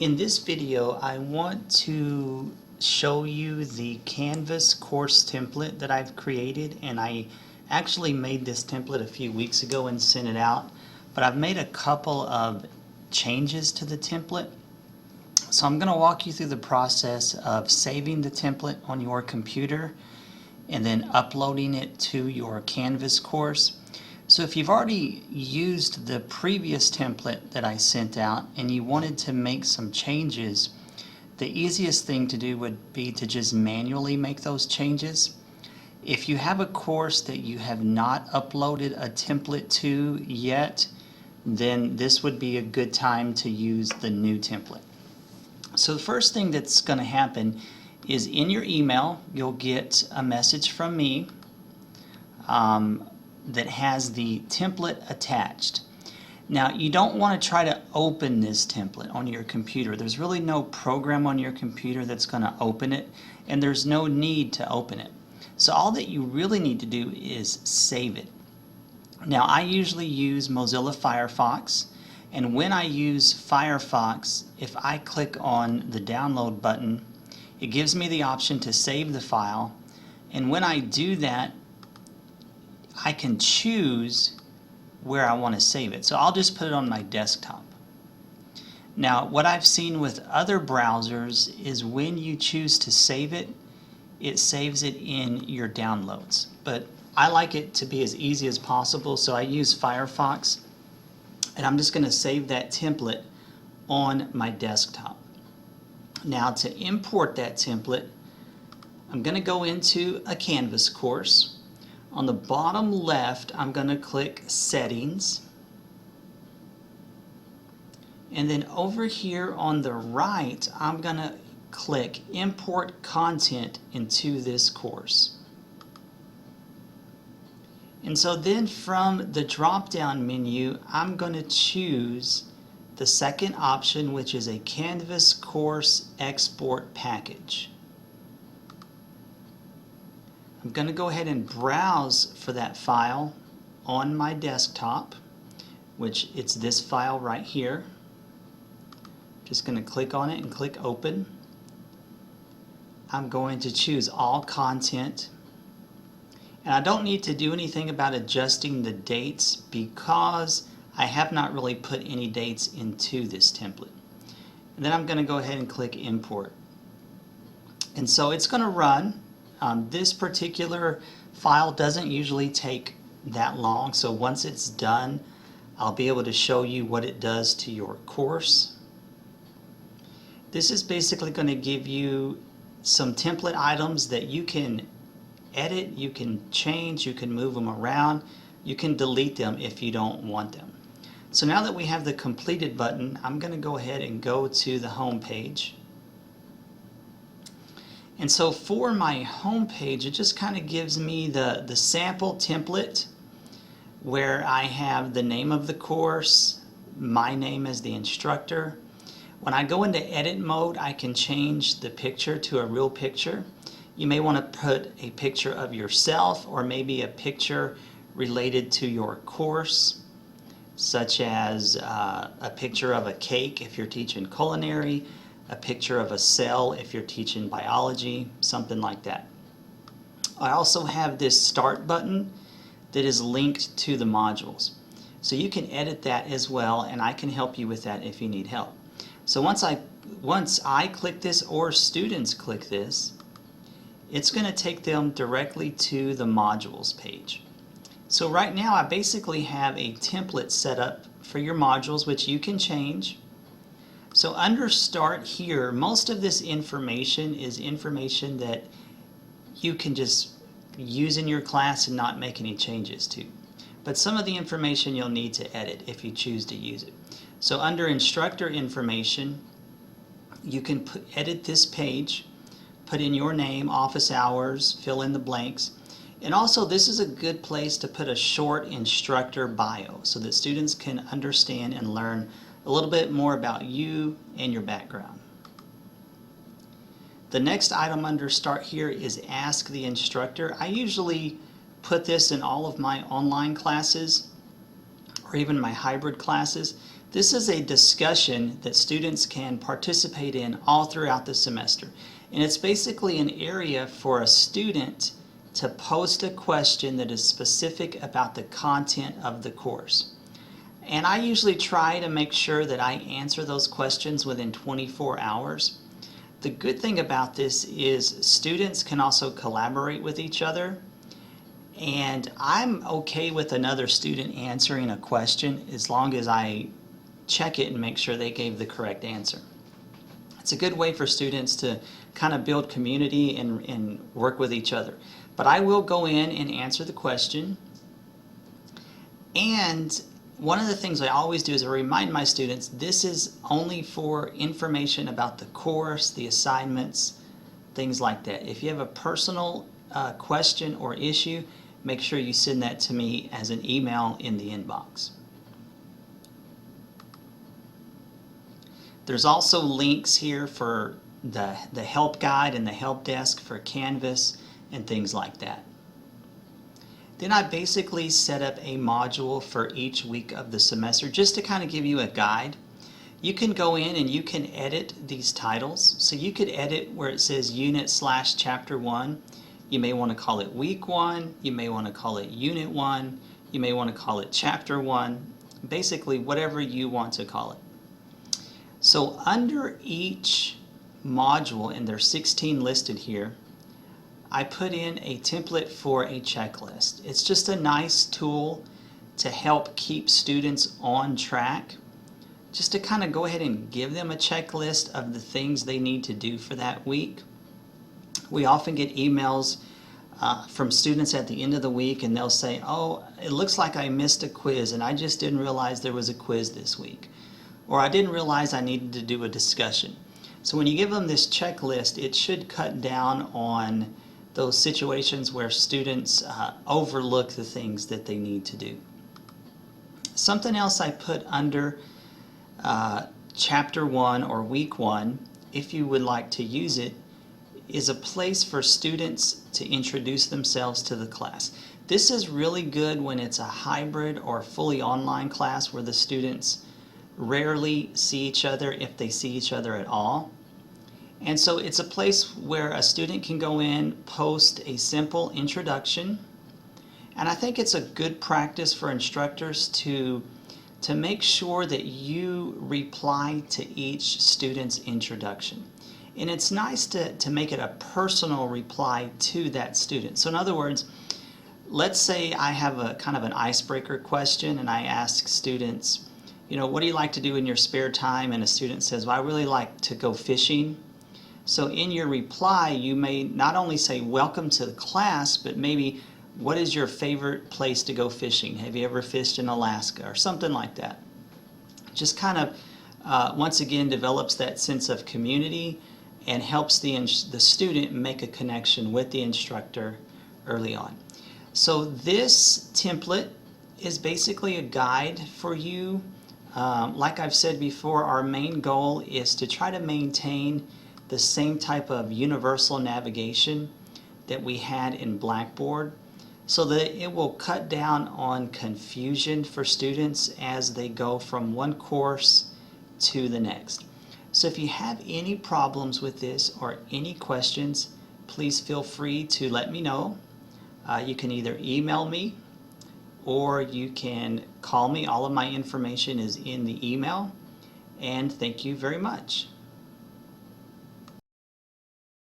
In this video, I want to show you the Canvas course template that I've created, and I actually made this template a few weeks ago and sent it out, but I've made a couple of changes to the template. So I'm going to walk you through the process of saving the template on your computer and then uploading it to your Canvas course. So if you've already used the previous template that I sent out and you wanted to make some changes, the easiest thing to do would be to just manually make those changes. If you have a course that you have not uploaded a template to yet, then this would be a good time to use the new template. So the first thing that's going to happen is in your email you'll get a message from me that has the template attached. Now you don't want to try to open this template on your computer. There's really no program on your computer that's going to open it, and there's no need to open it. So all that you really need to do is save it. Now I usually use Mozilla Firefox, and when I use Firefox, if I click on the download button, it gives me the option to save the file, and when I do that, I can choose where I want to save it. So I'll just put it on my desktop. Now what I've seen with other browsers is when you choose to save it, it saves it in your downloads. But I like it to be as easy as possible, so I use Firefox, and I'm just going to save that template on my desktop. Now to import that template, I'm going to go into a Canvas course. On the bottom left, I'm going to click Settings. And then over here on the right, I'm going to click Import Content into this course. And so then from the drop-down menu, I'm going to choose the second option, which is a Canvas Course Export Package. I'm going to go ahead and browse for that file on my desktop, which it's this file right here. Just going to click on it and click Open. I'm going to choose All Content. And I don't need to do anything about adjusting the dates because I have not really put any dates into this template. And then I'm going to go ahead and click Import. And so it's going to run. This particular file doesn't usually take that long, so once it's done, I'll be able to show you what it does to your course. This is basically going to give you some template items that you can edit, you can change, you can move them around, you can delete them if you don't want them. So now that we have the completed button, I'm going to go ahead and go to the home page. And so for my home page, it just kind of gives me the sample template where I have the name of the course, my name as the instructor. When I go into edit mode, I can change the picture to a real picture. You may want to put a picture of yourself or maybe a picture related to your course, such as a picture of a cake if you're teaching culinary, a picture of a cell if you're teaching biology, something like that. I also have this start button that is linked to the modules. So you can edit that as well, and I can help you with that if you need help. So once I click this or students click this, it's going to take them directly to the modules page. So right now I basically have a template set up for your modules, which you can change. So under Start here, most of this information is information that you can just use in your class and not make any changes to. But some of the information you'll need to edit if you choose to use it. So under Instructor Information, you can edit this page, put in your name, office hours, fill in the blanks. And also this is a good place to put a short instructor bio so that students can understand and learn a little bit more about you and your background. The next item under Start here is Ask the Instructor. I usually put this in all of my online classes or even my hybrid classes. This is a discussion that students can participate in all throughout the semester. And it's basically an area for a student to post a question that is specific about the content of the course. And I usually try to make sure that I answer those questions within 24 hours. The good thing about this is students can also collaborate with each other. And I'm okay with another student answering a question as long as I check it and make sure they gave the correct answer. It's a good way for students to kind of build community and work with each other. But I will go in and answer the question. And one of the things I always do is I remind my students this is only for information about the course, the assignments, things like that. If you have a personal question or issue, make sure you send that to me as an email in the inbox. There's also links here for the help guide and the help desk for Canvas and things like that. Then I basically set up a module for each week of the semester just to kind of give you a guide. You can go in and you can edit these titles. So you could edit where it says unit/chapter 1. You may want to call it week 1. You may want to call it unit 1. You may want to call it chapter 1. Basically whatever you want to call it. So under each module, and there's 16 listed here, I put in a template for a checklist. It's just a nice tool to help keep students on track, just to kind of go ahead and give them a checklist of the things they need to do for that week. We often get emails from students at the end of the week and they'll say, oh, it looks like I missed a quiz and I just didn't realize there was a quiz this week. Or I didn't realize I needed to do a discussion. So when you give them this checklist, it should cut down on those situations where students overlook the things that they need to do. Something else I put under chapter 1 or week 1, if you would like to use it, is a place for students to introduce themselves to the class. This is really good when it's a hybrid or fully online class where the students rarely see each other, if they see each other at all. And so it's a place where a student can go in, post a simple introduction, and I think it's a good practice for instructors to make sure that you reply to each student's introduction. And it's nice to make it a personal reply to that student. So in other words, let's say I have a kind of an icebreaker question and I ask students, you know, what do you like to do in your spare time? And a student says, well, I really like to go fishing. So in your reply, you may not only say welcome to the class, but maybe what is your favorite place to go fishing? Have you ever fished in Alaska or something like that? Just kind of, once again, develops that sense of community and helps the student make a connection with the instructor early on. So this template is basically a guide for you. Like I've said before, our main goal is to try to maintain the same type of universal navigation that we had in Blackboard so that it will cut down on confusion for students as they go from one course to the next. So if you have any problems with this or any questions, please feel free to let me know. You can either email me or you can call me. All of my information is in the email. And thank you very much.